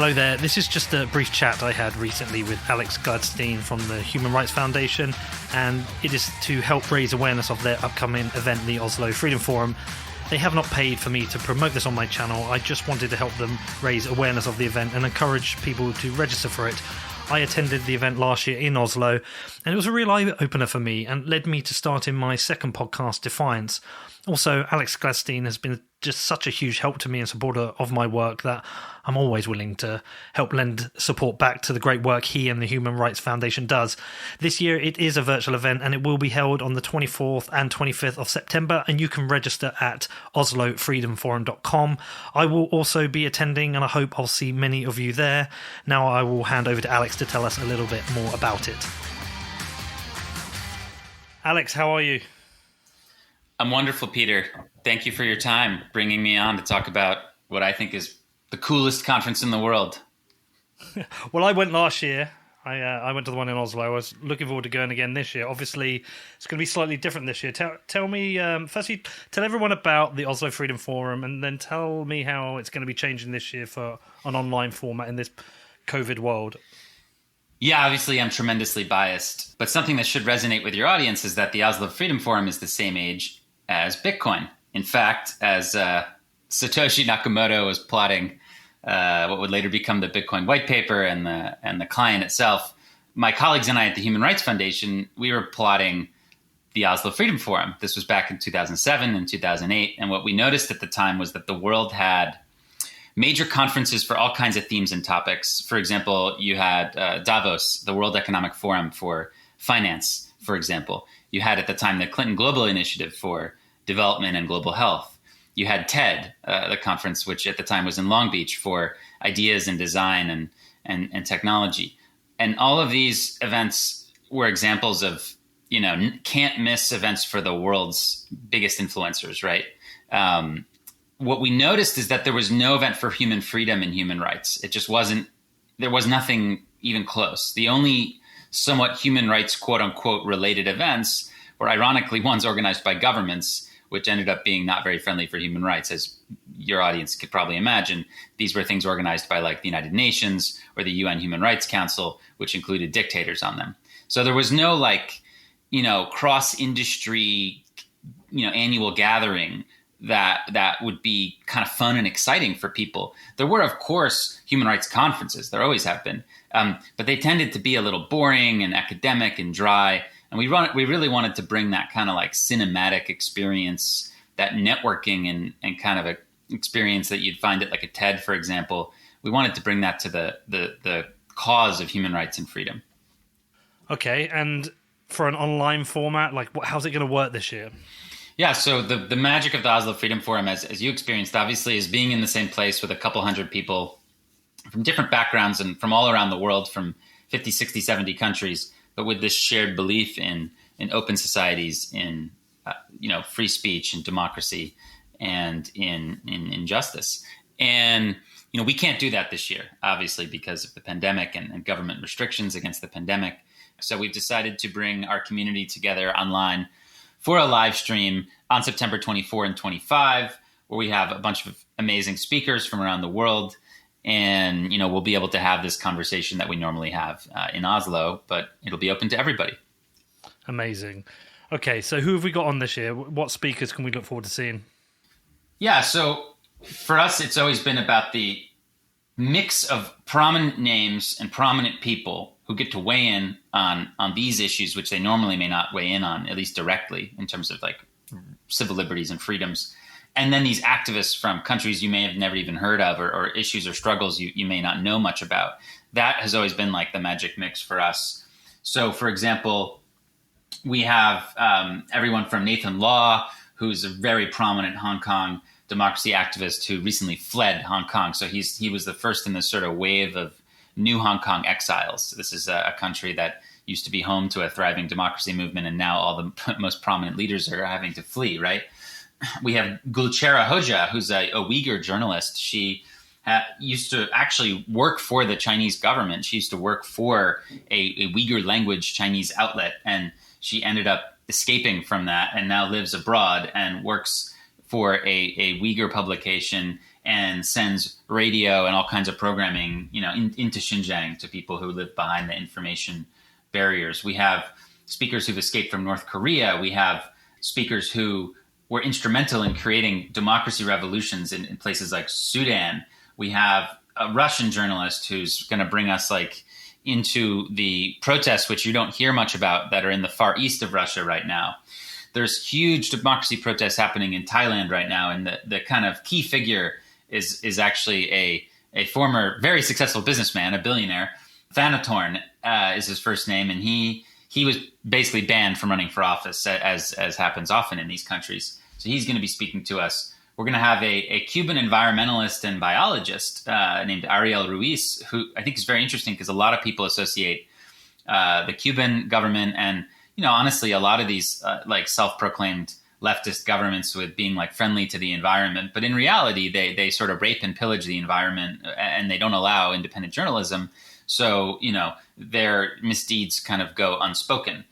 Hello there. This is just a brief chat I had recently with Alex Gladstein from the Human Rights Foundation, and it is to help raise awareness of their upcoming event, the Oslo Freedom Forum. They have not paid for me to promote this on my channel. I just wanted to help them raise awareness of the event and encourage people to register for it. I attended the event last year in Oslo, and it was a real eye-opener for me and led me to starting my second podcast, Defiance. Also, Alex Gladstein has been just such a huge help to me and supporter of my work that I'm always willing to help lend support back to the great work he and the Human Rights Foundation does. This year it is a virtual event and it will be held on the 24th and 25th of September, and you can register at oslofreedomforum.com. I will also be attending and I hope I'll see many of you there. Now I will hand over to Alex to tell us a little bit more about it. Alex, how are you? I'm wonderful, Peter. Thank you for your time, bringing me on to talk about what I think is the coolest conference in the world. Well, I went last year. I went to the one in Oslo. I was looking forward to going again this year. Obviously, it's going to be slightly different this year. Tell me, firstly, tell everyone about the Oslo Freedom Forum, and then tell me how it's going to be changing this year for an online format in this COVID world. Yeah, obviously I'm tremendously biased, but something that should resonate with your audience is that the Oslo Freedom Forum is the same age as Bitcoin. In fact, as Satoshi Nakamoto was plotting what would later become the Bitcoin white paper and the client itself, my colleagues and I at the Human Rights Foundation, we were plotting the Oslo Freedom Forum. This was back in 2007 and 2008. And what we noticed at the time was that the world had major conferences for all kinds of themes and topics. For example, you had Davos, the World Economic Forum for finance, for example. You had at the time the Clinton Global Initiative for development and global health. You had TED, the conference, which at the time was in Long Beach for ideas and design and technology. And all of these events were examples of, can't miss events for the world's biggest influencers, right? What we noticed is that there was no event for human freedom and human rights. It just wasn't, there was nothing even close. The only somewhat human rights, quote unquote, related events were ironically ones organized by governments, which ended up being not very friendly for human rights. As your audience could probably imagine, these were things organized by like the United Nations or the UN Human Rights Council, which included dictators on them. So there was no cross-industry, annual gathering that would be kind of fun and exciting for people. There were, of course, human rights conferences. There always have been. But they tended to be a little boring and academic and dry. And we really wanted to bring that kind of like cinematic experience, that networking and kind of a experience that you'd find at like a TED, for example. We wanted to bring that to the cause of human rights and freedom. Okay, and for an online format, how's it going to work this year? Yeah, so the magic of the Oslo Freedom Forum, as you experienced, obviously, is being in the same place with a couple hundred people from different backgrounds and from all around the world, from 50, 60, 70 countries, but with this shared belief in open societies, in free speech and democracy, and in justice. And we can't do that this year, obviously, because of the pandemic and government restrictions against the pandemic. So we've decided to bring our community together online for a live stream on September 24 and 25, where we have a bunch of amazing speakers from around the world. And, we'll be able to have this conversation that we normally have in Oslo, but it'll be open to everybody. Amazing. Okay, so who have we got on this year? What speakers can we look forward to seeing? Yeah, so for us, it's always been about the mix of prominent names and prominent people who get to weigh in on these issues, which they normally may not weigh in on, at least directly, in terms of like civil liberties and freedoms. And then these activists from countries you may have never even heard of, or issues or struggles you may not know much about. That has always been like the magic mix for us. So, for example, we have everyone from Nathan Law, who's a very prominent Hong Kong democracy activist who recently fled Hong Kong. So he was the first in this sort of wave of new Hong Kong exiles. This is a country that used to be home to a thriving democracy movement, and now all the most prominent leaders are having to flee, right? We have Gulchera Hoja, who's a Uyghur journalist. She used to actually work for the Chinese government. She used to work for a Uyghur language Chinese outlet, and she ended up escaping from that and now lives abroad and works for a Uyghur publication and sends radio and all kinds of programming, into Xinjiang to people who live behind the information barriers. We have speakers who've escaped from North Korea. We have speakers who were instrumental in creating democracy revolutions in places like Sudan. We have a Russian journalist who's going to bring us into the protests, which you don't hear much about, that are in the far east of Russia right now. There's huge democracy protests happening in Thailand right now, and the kind of key figure is actually a former very successful businessman, a billionaire. Thanatorn is his first name, and he was basically banned from running for office, as happens often in these countries. So he's going to be speaking to us. We're going to have a Cuban environmentalist and biologist named Ariel Ruiz, who I think is very interesting because a lot of people associate the Cuban government and, honestly, a lot of these self-proclaimed leftist governments with being friendly to the environment. But in reality, they sort of rape and pillage the environment, and they don't allow independent journalism. So, their misdeeds kind of go unspoken.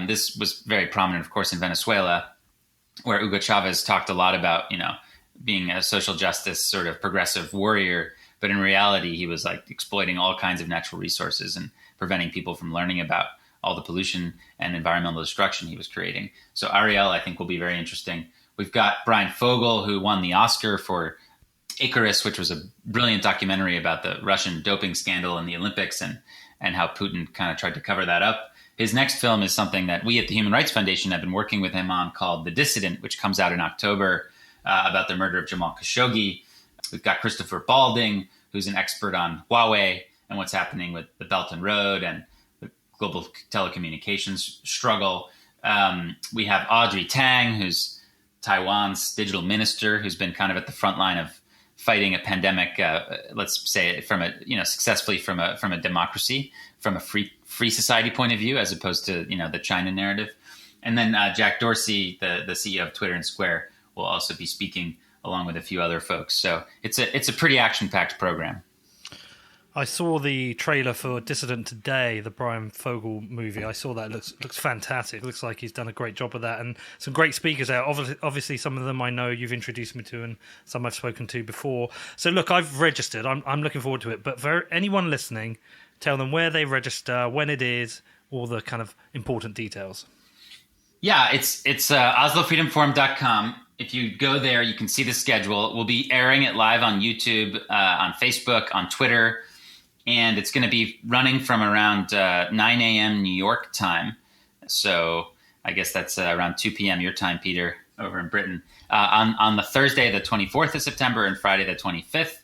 This was very prominent, of course, in Venezuela, where Hugo Chavez talked a lot about, being a social justice sort of progressive warrior. But in reality, he was exploiting all kinds of natural resources and preventing people from learning about all the pollution and environmental destruction he was creating. So Ariel, I think, will be very interesting. We've got Brian Fogel, who won the Oscar for Icarus, which was a brilliant documentary about the Russian doping scandal in the Olympics and how Putin kind of tried to cover that up. His next film is something that we at the Human Rights Foundation have been working with him on, called The Dissident, which comes out in October, about the murder of Jamal Khashoggi. We've got Christopher Balding, who's an expert on Huawei and what's happening with the Belt and Road and the global telecommunications struggle. We have Audrey Tang, who's Taiwan's digital minister, who's been kind of at the front line of fighting a pandemic, let's say successfully from a democracy, from a free society point of view, as opposed to, the China narrative. And then Jack Dorsey, the CEO of Twitter and Square, will also be speaking along with a few other folks. So it's a pretty action-packed program. I saw the trailer for Dissident today, the Brian Fogel movie. I saw that. It looks fantastic. It looks like he's done a great job of that. And some great speakers there. Obviously, some of them I know you've introduced me to and some I've spoken to before. So, look, I've registered. I'm looking forward to it. But for anyone listening, tell them where they register, when it is, all the kind of important details. Yeah, it's oslofreedomforum.com. If you go there, you can see the schedule. We'll be airing it live on YouTube, on Facebook, on Twitter. And it's going to be running from around 9 a.m. New York time. So I guess that's around 2 p.m. your time, Peter, over in Britain, on the Thursday, the 24th of September, and Friday, the 25th.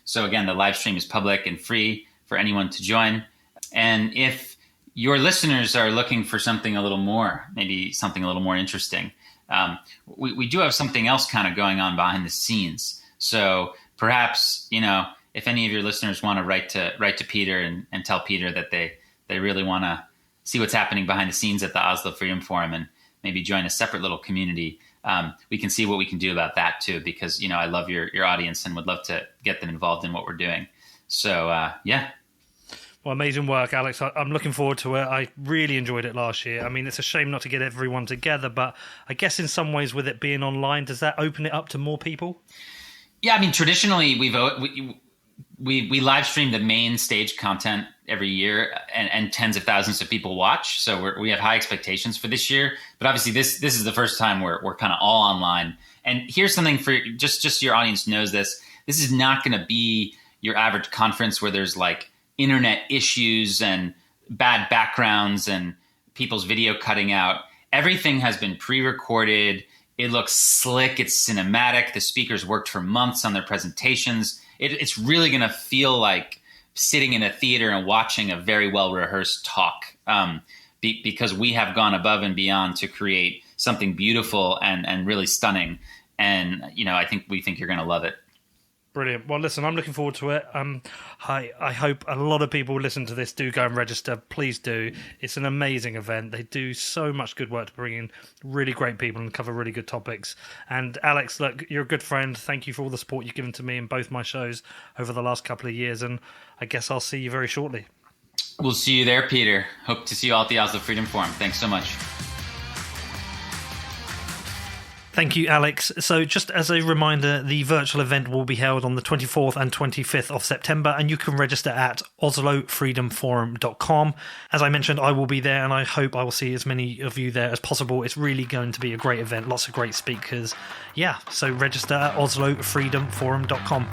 So again, the live stream is public and free for anyone to join. And if your listeners are looking for something a little more, maybe something a little more interesting, we do have something else kind of going on behind the scenes. So perhaps, if any of your listeners want to write to Peter and tell Peter that they really want to see what's happening behind the scenes at the Oslo Freedom Forum and maybe join a separate little community, we can see what we can do about that too, because, I love your audience and would love to get them involved in what we're doing. So, yeah. Well, amazing work, Alex. I'm looking forward to it. I really enjoyed it last year. I mean, it's a shame not to get everyone together, but I guess in some ways with it being online, does that open it up to more people? Yeah, I mean, traditionally we live stream the main stage content every year, and tens of thousands of people watch. So we have high expectations for this year. But obviously, this is the first time we're kind of all online. And here's something for just so your audience knows this. This is not going to be your average conference where there's internet issues and bad backgrounds and people's video cutting out. Everything has been pre-recorded. It looks slick. It's cinematic. The speakers worked for months on their presentations. It's really going to feel like sitting in a theater and watching a very well-rehearsed talk, because we have gone above and beyond to create something beautiful and really stunning. And, we think you're going to love it. Brilliant. Well, listen, I'm looking forward to it. I hope a lot of people listen to this. Do go and register. Please do. It's an amazing event. They do so much good work to bring in really great people and cover really good topics. And Alex, look, you're a good friend. Thank you for all the support you've given to me in both my shows over the last couple of years. And I guess I'll see you very shortly. We'll see you there, Peter. Hope to see you all at the Oslo Freedom Forum. Thanks so much. Thank you, Alex. So just as a reminder, the virtual event will be held on the 24th and 25th of September, and you can register at oslofreedomforum.com. As I mentioned, I will be there, and I hope I will see as many of you there as possible. It's really going to be a great event, lots of great speakers. Yeah, so register at oslofreedomforum.com.